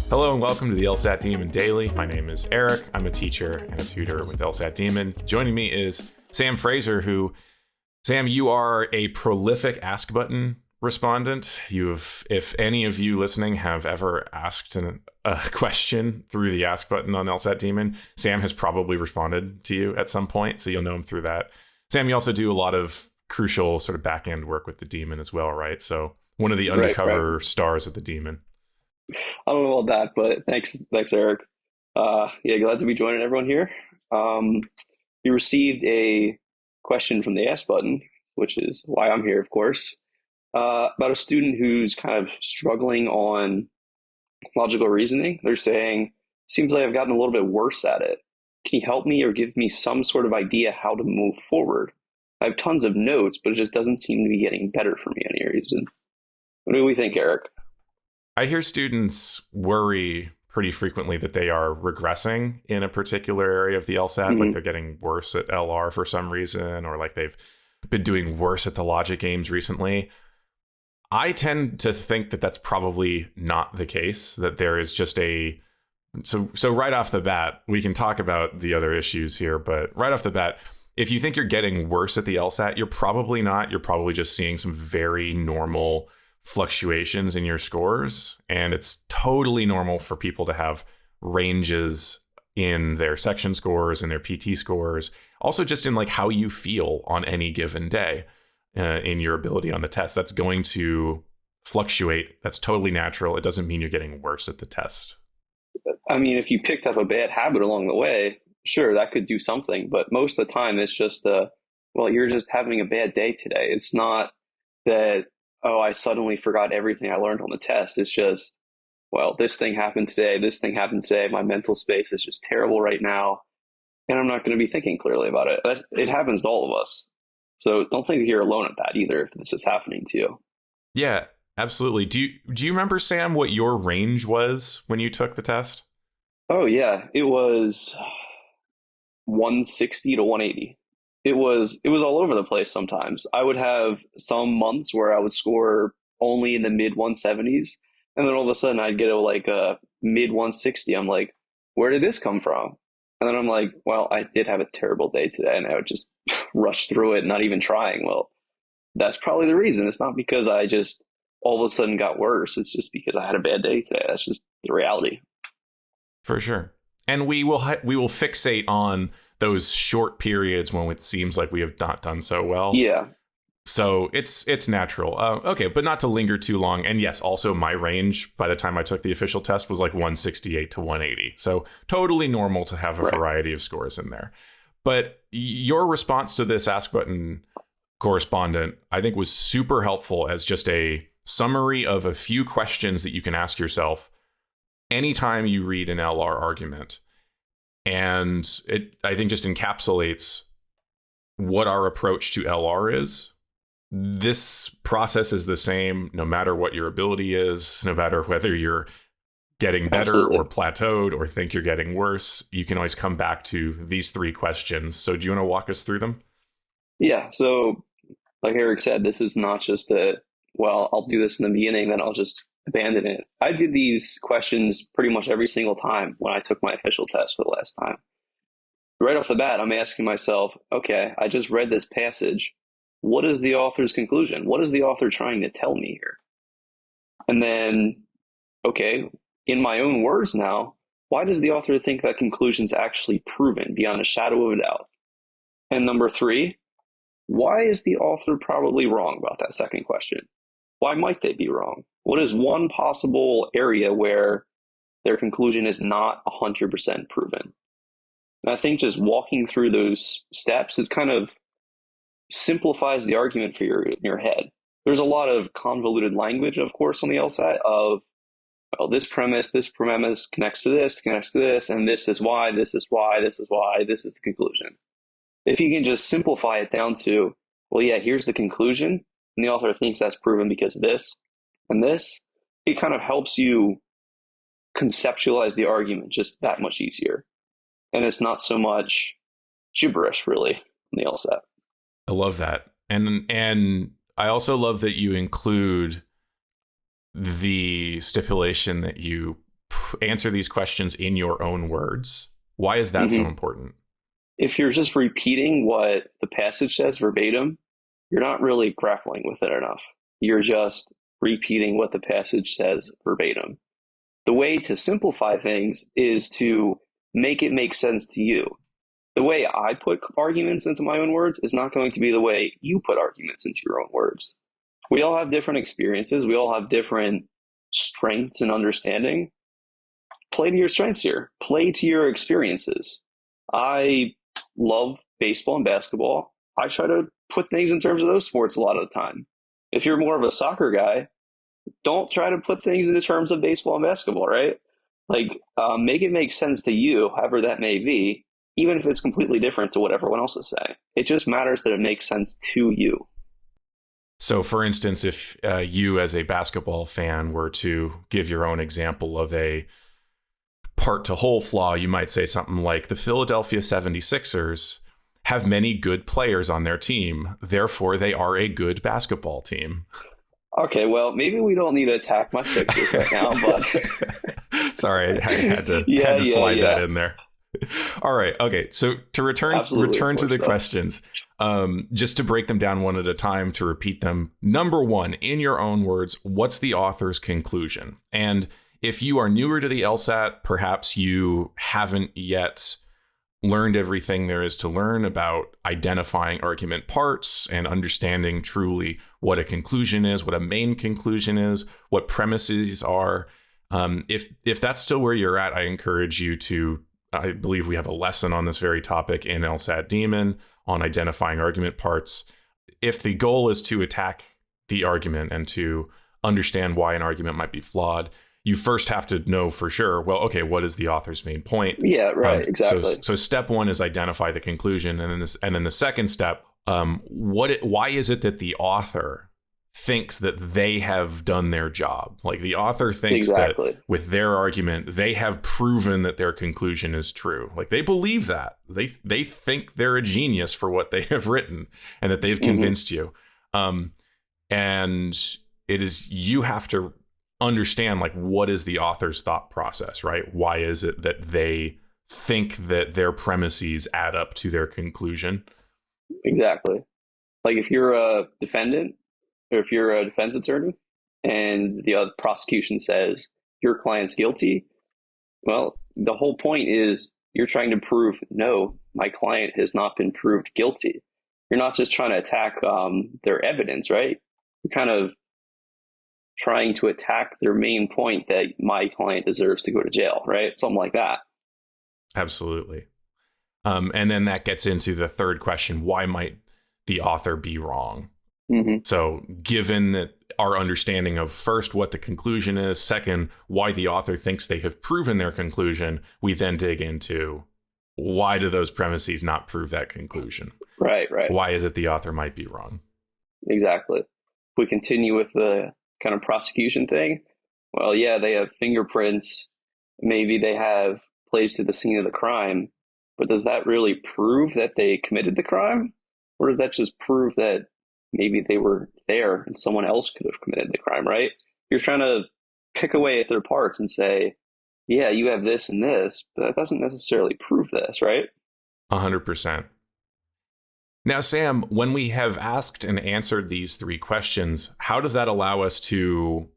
Hello and welcome to the LSAT Demon Daily. My name is Erik. I'm a teacher and a tutor with LSAT Demon. Joining me is Sam Fraser, Sam, you are a prolific Ask Button respondent. If any of you listening have ever asked a question through the Ask Button on LSAT Demon, Sam has probably responded to you at some point, so you'll know him through that. Sam, you also do a lot of crucial sort of back-end work with the Demon as well, right? So one of the undercover stars of the Demon. I don't know about that, but thanks, Erik. Glad to be joining everyone here. We received a question from the Ask Button, which is why I'm here, of course, about a student who's kind of struggling on logical reasoning. They're saying, seems like I've gotten a little bit worse at it. Can you help me or give me some sort of idea how to move forward? I have tons of notes, but it just doesn't seem to be getting better for me any reason. What do we think, Erik? I hear students worry pretty frequently that they are regressing in a particular area of the LSAT, like they're getting worse at LR for some reason, or like they've been doing worse at the logic games recently. I tend to think that that's probably not the case, that there is just so right off the bat, we can talk about the other issues here, but right off the bat, if you think you're getting worse at the LSAT, you're probably not. You're probably just seeing some very normal fluctuations in your scores, and it's totally normal for people to have ranges in their section scores and their PT scores, also just in like how you feel on any given day in your ability on the test. That's going to fluctuate. That's totally natural. It doesn't mean you're getting worse at the test. I mean, if you picked up a bad habit along the way, sure, that could do something, but most of the time it's just you're just having a bad day today. It's not that, oh, I suddenly forgot everything I learned on the test. It's just, well, this thing happened today. My mental space is just terrible right now, and I'm not going to be thinking clearly about it. It happens to all of us. So don't think you're alone at that either if this is happening to you. Yeah, absolutely. Do you remember, Sam, what your range was when you took the test? Oh, yeah. It was 160 to 180. It was all over the place sometimes. I would have some months where I would score only in the mid 170s, and then all of a sudden I'd get a mid 160. I'm like, where did this come from? And then I'm like, well, I did have a terrible day today, and I would just rush through it, not even trying. Well, that's probably the reason. It's not because I just all of a sudden got worse. It's just because I had a bad day today. That's just the reality. For sure. And we will fixate on those short periods when it seems like we have not done so well. Yeah. So it's natural. Okay, but not to linger too long. And yes, also my range by the time I took the official test was like 168 to 180. So totally normal to have a variety of scores in there. But your response to this Ask Button correspondent, I think, was super helpful as just a summary of a few questions that you can ask yourself anytime you read an LR argument. And it, I think, just encapsulates what our approach to LR is. This process is the same no matter what your ability is, no matter whether you're getting better or plateaued or think you're getting worse. You can always come back to these three questions. So do you want to walk us through them? Yeah. So like Erik said, this is not just I'll do this in the beginning, then I'll just abandon it. I did these questions pretty much every single time when I took my official test for the last time. Right off the bat, I'm asking myself, okay, I just read this passage. What is the author's conclusion? What is the author trying to tell me here? And then, okay, in my own words now, why does the author think that conclusion's actually proven beyond a shadow of a doubt? And number three, why is the author probably wrong about that second question? Why might they be wrong? What is one possible area where their conclusion is not 100% proven? And I think just walking through those steps, it kind of simplifies the argument for your head. There's a lot of convoluted language, of course, on the LSAT of, well, this premise connects to this, and this is why, this is the conclusion. If you can just simplify it down to, well, yeah, here's the conclusion, and the author thinks that's proven because of this and this, it kind of helps you conceptualize the argument just that much easier. And it's not so much gibberish, really, on the LSAT. I love that. And I also love that you include the stipulation that you answer these questions in your own words. Why is that so important? If you're just repeating what the passage says verbatim, you're not really grappling with it enough. You're just repeating what the passage says verbatim. The way to simplify things is to make it make sense to you. The way I put arguments into my own words is not going to be the way you put arguments into your own words. We all have different experiences. We all have different strengths and understanding. Play to your strengths here. Play to your experiences. I love baseball and basketball. I try to put things in terms of those sports a lot of the time. If you're more of a soccer guy, don't try to put things in the terms of baseball and basketball, right? Like, make it make sense to you, however that may be, even if it's completely different to what everyone else is saying. It just matters that it makes sense to you. So, for instance, if you as a basketball fan were to give your own example of a part to whole flaw, you might say something like the Philadelphia 76ers have many good players on their team. Therefore, they are a good basketball team. Okay, well, maybe we don't need to attack my Sixers right now, but... Sorry, I had to slide that in there. All right. Okay. So to return to the questions, just to break them down one at a time, to repeat them. Number one, in your own words, what's the author's conclusion? And if you are newer to the LSAT, perhaps you haven't yet learned everything there is to learn about identifying argument parts and understanding truly what a conclusion is, what a main conclusion is, what premises are. If that's still where you're at, I encourage you to, I believe we have a lesson on this very topic in LSAT Demon on identifying argument parts. If the goal is to attack the argument and to understand why an argument might be flawed, you first have to know for sure, well, okay, what is the author's main point? Yeah, right, exactly. So step one is identify the conclusion. And then the second step, why is it that the author thinks that they have done their job? Like, the author thinks that with their argument, they have proven that their conclusion is true. Like, they believe that. They think they're a genius for what they have written and that they've convinced you. And it is, you have to understand, like, what is the author's thought process, right? Why is it that they think that their premises add up to their conclusion? Exactly. Like, if you're a defendant, or if you're a defense attorney and the prosecution says your client's guilty, well, the whole point is you're trying to prove, no, my client has not been proved guilty. You're not just trying to attack their evidence, right? You're kind of trying to attack their main point that my client deserves to go to jail, right? Something like that. Absolutely. And then that gets into the third question: why might the author be wrong? So given that our understanding of, first, what the conclusion is, second, why the author thinks they have proven their conclusion, we then dig into, why do those premises not prove that conclusion? Right. Why is it the author might be wrong? Exactly. If we continue with the kind of prosecution thing, well, yeah, they have fingerprints. Maybe they have plays to the scene of the crime, but does that really prove that they committed the crime? Or does that just prove that maybe they were there and someone else could have committed the crime, right? You're trying to pick away at their parts and say, yeah, you have this and this, but that doesn't necessarily prove this, right? 100%. Now, Sam, when we have asked and answered these three questions, how does that allow us to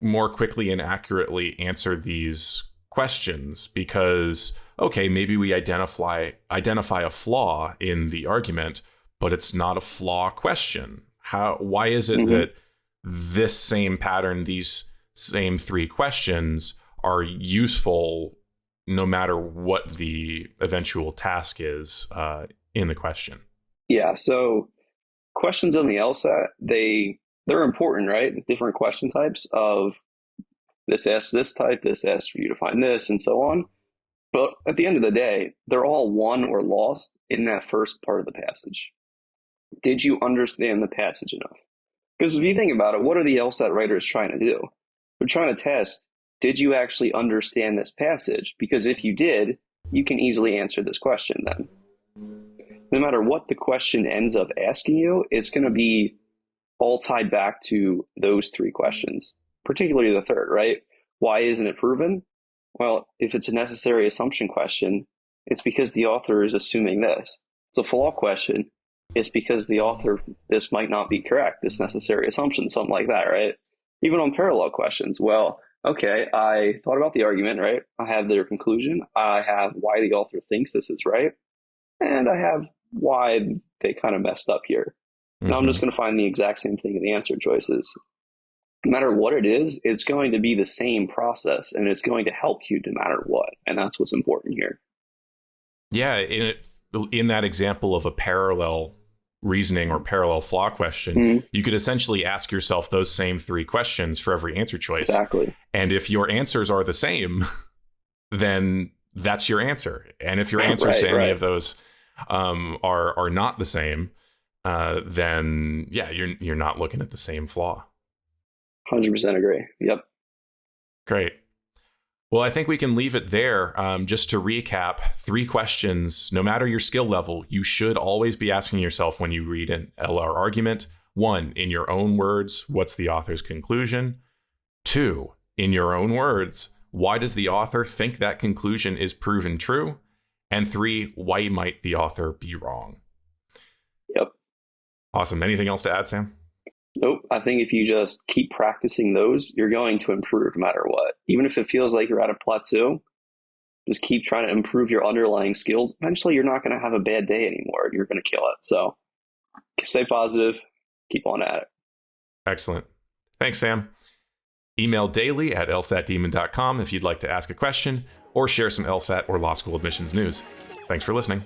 more quickly and accurately answer these questions? Because, okay, maybe we identify a flaw in the argument, but it's not a flaw question. Why is it that this same pattern, these same three questions, are useful no matter what the eventual task is in the question? Yeah, so questions on the LSAT, they're important, right? The different question types of this asks this type, this asks for you to find this, and so on. But at the end of the day, they're all won or lost in that first part of the passage. Did you understand the passage enough? Because if you think about it, what are the LSAT writers trying to do? They're trying to test, did you actually understand this passage? Because if you did, you can easily answer this question then. No matter what the question ends up asking you, it's going to be all tied back to those three questions, particularly the third, right? Why isn't it proven? Well, if it's a necessary assumption question, it's because the author is assuming this. It's a flaw question. It's because the author, this might not be correct, this necessary assumption, something like that, right? Even on parallel questions, well, okay, I thought about the argument, right? I have their conclusion. I have why the author thinks this is right. And I have why they kind of messed up here. Now I'm just going to find the exact same thing in the answer choices. No matter what it is, it's going to be the same process, and it's going to help you no matter what. And that's what's important here. Yeah, in that example of a parallel reasoning or parallel flaw question, you could essentially ask yourself those same 3 questions for every answer choice. Exactly. And if your answers are the same, then that's your answer. And if your answers to any of those are not the same, then yeah, you're not looking at the same flaw. 100% agree. Yep. Great. Well, I think we can leave it there. Just to recap, 3 questions, no matter your skill level, you should always be asking yourself when you read an LR argument. 1, in your own words, what's the author's conclusion? 2, in your own words, why does the author think that conclusion is proven true? And 3, why might the author be wrong? Yep. Awesome. Anything else to add, Sam? Nope. I think if you just keep practicing those, you're going to improve no matter what. Even if it feels like you're at a plateau, just keep trying to improve your underlying skills. Eventually, you're not going to have a bad day anymore. You're going to kill it. So stay positive. Keep on at it. Excellent. Thanks, Sam. Email daily@lsatdemon.com if you'd like to ask a question or share some LSAT or law school admissions news. Thanks for listening.